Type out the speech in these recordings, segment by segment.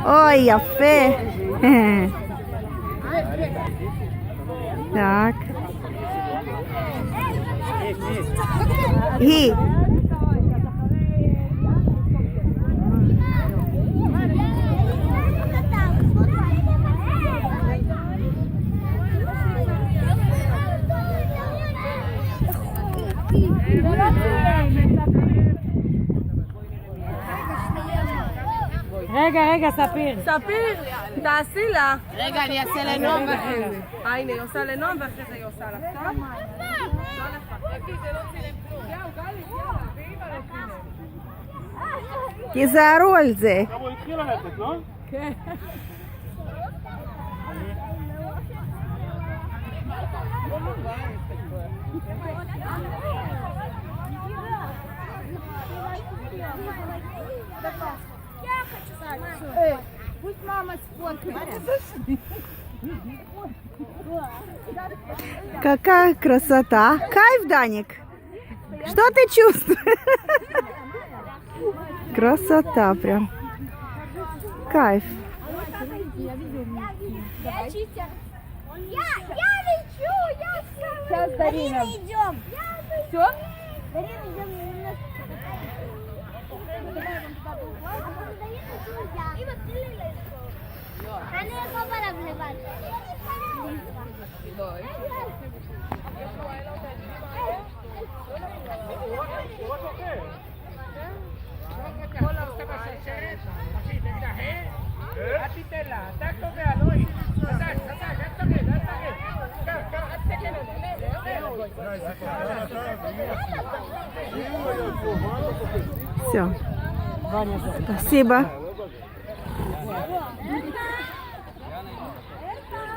אוי, יפה. так. היא. רגע, ספיר. ספיר, תעשי לה. רגע, אני אעשה לנועם ואחרי זה. הנה, היא עושה לנועם ואחרי זה היא עושה לך. טוב? תיזהרו על זה. הוא התחיל ללכת, לא? כן. Пусть мама сфоткает. Какая красота. Кайф, Даник. Что ты чувствуешь? Красота прям. Кайф. Я лечу, я сейчас Дарина идем. Все? Дарина идем немножко. אני ארחוב עליו לבד. אל תיתן לה, אתה קובע, לא היא. חזק, אל תרד. אל תסתכל Все. Спасибо.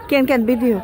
כן, בדיוק.